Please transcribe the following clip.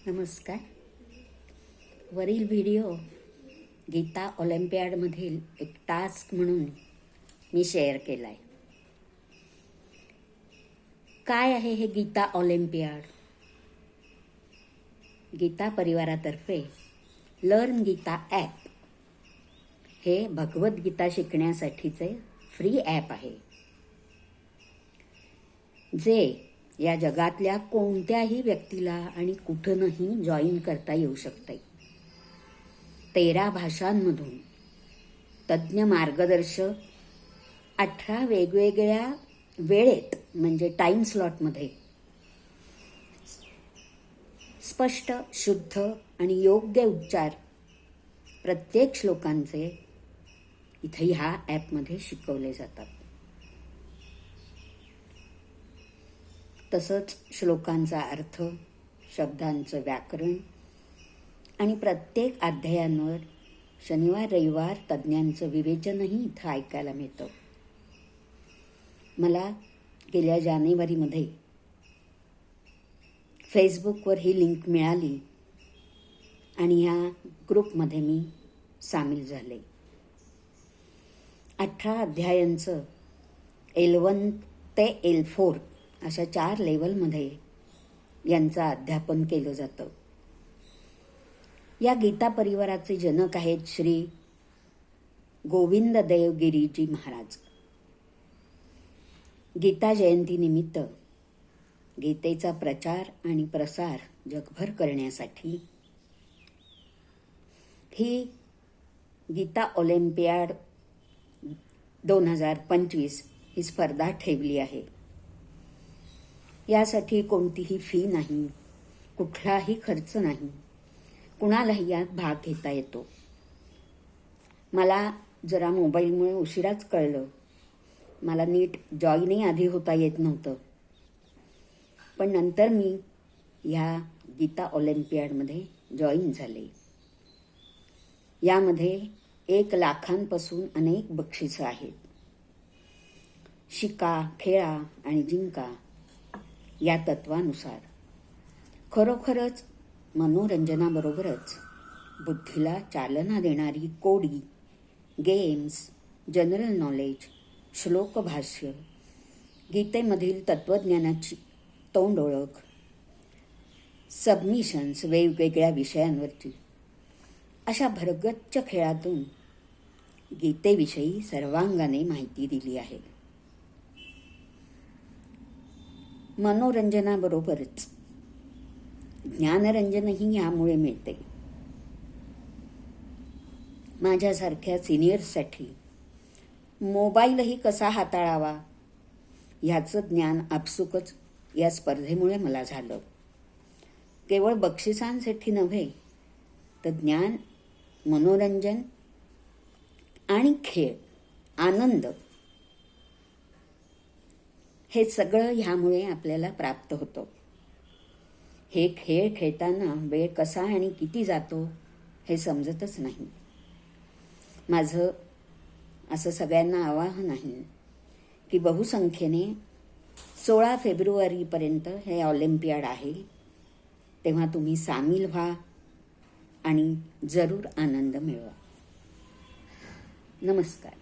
नमस्कार. वरील व्हिडिओ गीता ऑलिम्पियाडमधील एक टास्क म्हणून मी शेअर केला आहे. काय आहे हे गीता ऑलिम्पियाड? गीता परिवारातर्फे लर्न गीता ॲप हे भगवद्गीता शिकण्यासाठीचे फ्री ॲप आहे, जे या जगातल्या कोणत्याही व्यक्तीला आणि कुठूनही जॉईन करता येऊ शकते. 13 भाषांमधून तज्ज्ञ मार्गदर्शक 18 वेगवेगळ्या वेळेत म्हणजे टाइम स्लॉटमध्ये स्पष्ट, शुद्ध आणि योग्य उच्चार प्रत्येक श्लोकांचे इथे ह्या ॲपमध्ये शिकवले जातात. तसंच श्लोकांचा अर्थ, शब्दांचं व्याकरण आणि प्रत्येक अध्यायांवर शनिवार रविवार तज्ज्ञांचं विवेचनही इथं ऐकायला मिळतं. मला गेल्या जानेवारीमध्ये फेसबुकवर ही लिंक मिळाली आणि ह्या ग्रुपमध्ये मी सामील झाले. 18 अध्यायांचं L1 ते L4 अशा 4 लेवलमध्ये यांचं अध्यापन केलं जातं. या गीता परिवाराचे जनक आहेत श्री गोविंद देवगिरीजी महाराज. गीता जयंतीनिमित्त गीतेचा प्रचार आणि प्रसार जगभर करण्यासाठी ही गीता ऑलिम्पियाड 2025 ही स्पर्धा ठेवली आहे. यासाठी कोणतीही फी नाही, कुठलाही खर्च नाही, कुणालाही यात भाग घेता येतो. मला जरा मोबाईलमुळे उशिराच कळलं, मला नीट जॉईनही आधी होता येत नव्हतं. पण नंतर मी ह्या गीता ऑलिम्पियाडमध्ये जॉईन झाले. यामध्ये 1 लाखांपासून अनेक बक्षिसं आहेत. शिका, खेळा आणि जिंका या तत्वानुसार खरोखरच मनोरंजनाबरोबरच बुद्धीला चालना देणारी कोडी, गेम्स, जनरल नॉलेज, श्लोकभाष्य, गीतेमधील तत्वज्ञानाची तोंड ओळख, सबमिशन्स वेगवेगळ्या विषयांवरची अशा भरगच्च खेळातून गीतेविषयी सर्वांगाने माहिती दिली आहे. मनोरंजनाबरोबरच ज्ञानरंजनही यामुळे मिळते. माझ्यासारख्या सिनियर्ससाठी मोबाईलही कसा हाताळावा ह्याचं ज्ञान आपसुकच या स्पर्धेमुळे मला झालं. केवळ बक्षिसांसाठी नव्हे, तर ज्ञान, मनोरंजन आणि खेळ, आनंद हे सगळं ह्यामुळे आपल्याला प्राप्त होतं. हे खेळ खेळताना वेळ कसा आणि किती जातो हे समजतच नाही. माझं असं सगळ्यांना आवाहन आहे की बहुसंख्येने 16 फेब्रुवारीपर्यंत हे ऑलिम्पियाड आहे, तेव्हा तुम्ही सामील व्हा आणि जरूर आनंद मिळवा. नमस्कार.